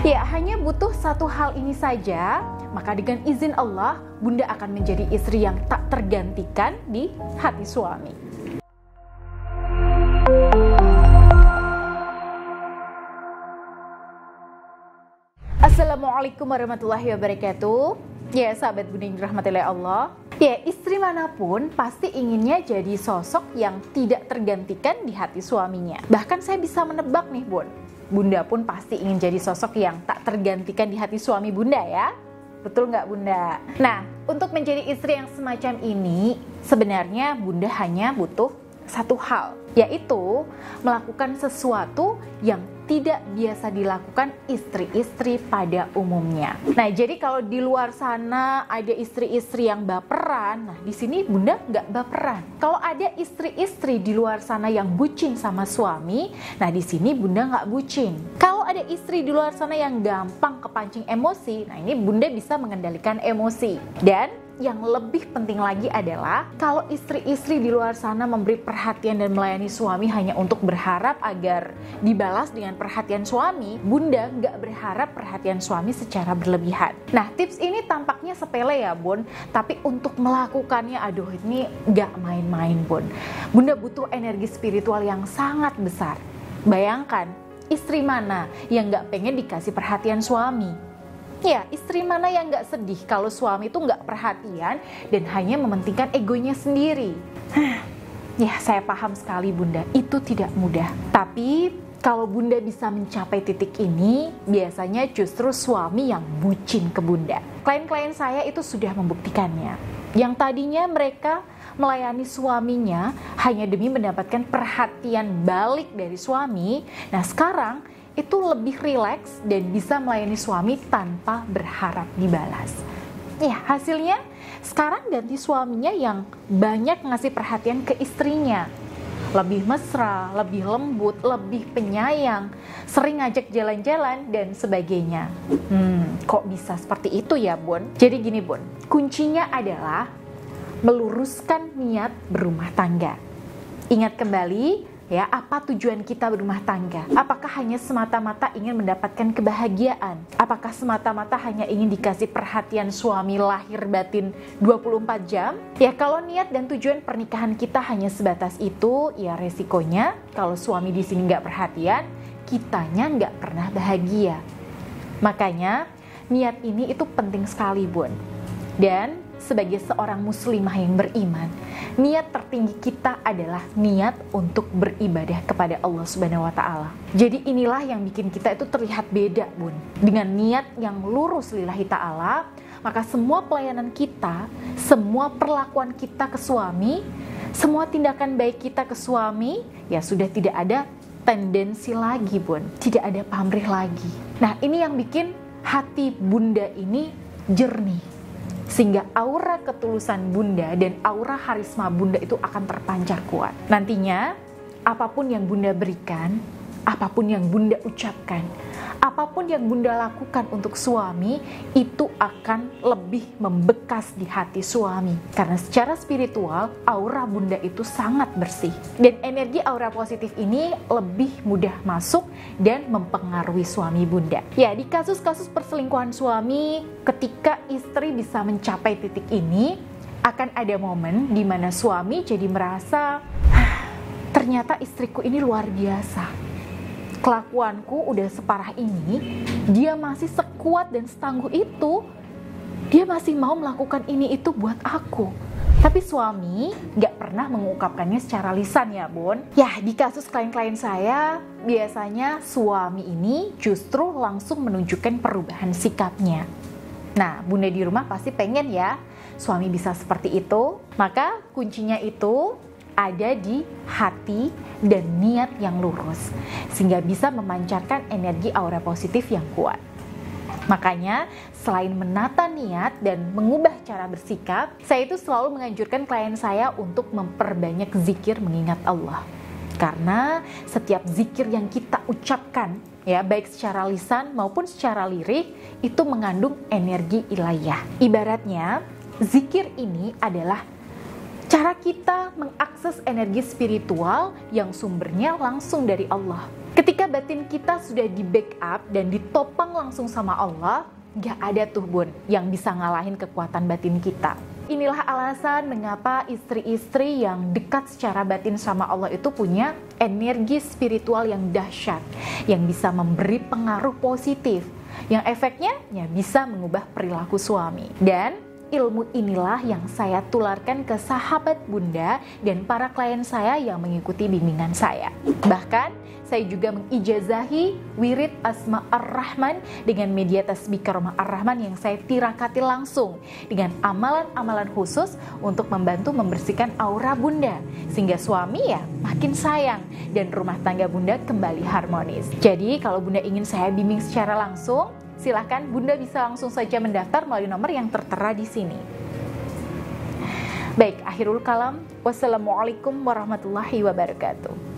Ya, hanya butuh satu hal ini saja, maka dengan izin Allah, Bunda akan menjadi istri yang tak tergantikan di hati suami. Assalamualaikum warahmatullahi wabarakatuh. Ya, sahabat Bunda yang dirahmati oleh Allah. Ya, istri manapun pasti inginnya jadi sosok yang tidak tergantikan di hati suaminya. Bahkan saya bisa menebak nih, Bunda pun pasti ingin jadi sosok yang tak tergantikan di hati suami Bunda ya. Betul nggak Bunda? Nah, untuk menjadi istri yang semacam ini, sebenarnya Bunda hanya butuh satu hal, yaitu melakukan sesuatu yang tidak biasa dilakukan istri-istri pada umumnya. Nah, jadi kalau di luar sana ada istri-istri yang baperan, nah di sini Bunda nggak baperan. Kalau ada istri-istri di luar sana yang bucin sama suami, nah di sini Bunda nggak bucin. Kalau ada istri di luar sana yang gampang kepancing emosi, nah ini Bunda bisa mengendalikan emosi. Dan yang lebih penting lagi adalah kalau istri-istri di luar sana memberi perhatian dan melayani suami hanya untuk berharap agar dibalas dengan perhatian suami, Bunda nggak berharap perhatian suami secara berlebihan. Nah, tips ini tampaknya sepele ya Bun, tapi untuk melakukannya aduh ini nggak main-main Bun. Bunda butuh energi spiritual yang sangat besar. Bayangkan, istri mana yang nggak pengen dikasih perhatian suami? Ya, istri mana yang gak sedih kalau suami itu gak perhatian dan hanya mementingkan egonya sendiri? Ya, saya paham sekali Bunda, itu tidak mudah. Tapi kalau Bunda bisa mencapai titik ini, biasanya justru suami yang bucin ke Bunda. Klien-klien saya itu sudah membuktikannya. Yang tadinya mereka melayani suaminya hanya demi mendapatkan perhatian balik dari suami, nah sekarang itu lebih rileks dan bisa melayani suami tanpa berharap dibalas. Ya, hasilnya sekarang ganti suaminya yang banyak ngasih perhatian ke istrinya. Lebih mesra, lebih lembut, lebih penyayang, sering ngajak jalan-jalan dan sebagainya. Kok bisa seperti itu ya Bun? Jadi gini Bun, kuncinya adalah meluruskan niat berumah tangga. Ingat kembali ya, apa tujuan kita berumah tangga? Apakah hanya semata-mata ingin mendapatkan kebahagiaan? Apakah semata-mata hanya ingin dikasih perhatian suami lahir batin 24 jam? Ya, kalau niat dan tujuan pernikahan kita hanya sebatas itu, ya resikonya kalau suami di sini nggak perhatian, kitanya nggak pernah bahagia. Makanya niat ini itu penting sekali Bun. Dan sebagai seorang muslimah yang beriman, niat tertinggi kita adalah niat untuk beribadah kepada Allah Subhanahu wa Ta'ala. Jadi inilah yang bikin kita itu terlihat beda Bun. Dengan niat yang lurus lillahi ta'ala, maka semua pelayanan kita, semua perlakuan kita ke suami, semua tindakan baik kita ke suami, ya sudah tidak ada tendensi lagi Bun, tidak ada pamrih lagi. Nah, ini yang bikin hati Bunda ini jernih, sehingga aura ketulusan Bunda dan aura harisma Bunda itu akan terpancar kuat. Nantinya, apapun yang Bunda berikan, apapun yang Bunda ucapkan, apapun yang Bunda lakukan untuk suami, itu akan lebih membekas di hati suami. Karena secara spiritual, aura Bunda itu sangat bersih. Dan energi aura positif ini lebih mudah masuk dan mempengaruhi suami Bunda. Ya, di kasus-kasus perselingkuhan suami, ketika istri bisa mencapai titik ini, akan ada momen di mana suami jadi merasa, ternyata istriku ini luar biasa. Kelakuanku udah separah ini, dia masih sekuat dan setangguh itu, dia masih mau melakukan ini itu buat aku. Tapi suami gak pernah mengungkapkannya secara lisan ya Bun. Ya, di kasus klien-klien saya, biasanya suami ini justru langsung menunjukkan perubahan sikapnya. Nah, Bunda di rumah pasti pengen ya suami bisa seperti itu. Maka kuncinya itu ada di hati dan niat yang lurus, sehingga bisa memancarkan energi aura positif yang kuat. Makanya selain menata niat dan mengubah cara bersikap, saya itu selalu menganjurkan klien saya untuk memperbanyak zikir mengingat Allah. Karena setiap zikir yang kita ucapkan, ya baik secara lisan maupun secara lirik, itu mengandung energi ilahiyah. Ibaratnya, zikir ini adalah cara kita mengakses energi spiritual yang sumbernya langsung dari Allah. Ketika batin kita sudah di backup dan ditopang langsung sama Allah, gak ada tuh bun yang bisa ngalahin kekuatan batin kita. Inilah alasan mengapa istri-istri yang dekat secara batin sama Allah itu punya energi spiritual yang dahsyat, yang bisa memberi pengaruh positif, yang efeknya ya bisa mengubah perilaku suami. Dan ilmu inilah yang saya tularkan ke sahabat Bunda dan para klien saya yang mengikuti bimbingan saya. Bahkan saya juga mengijazahi wirid Asma Ar-Rahman dengan media tasbih Karomah Ar-Rahman yang saya tirakati langsung dengan amalan-amalan khusus untuk membantu membersihkan aura Bunda sehingga suami ya makin sayang dan rumah tangga Bunda kembali harmonis. Jadi kalau Bunda ingin saya bimbing secara langsung, silahkan Bunda bisa langsung saja mendaftar melalui nomor yang tertera di sini. Baik, akhirul kalam. Wassalamualaikum warahmatullahi wabarakatuh.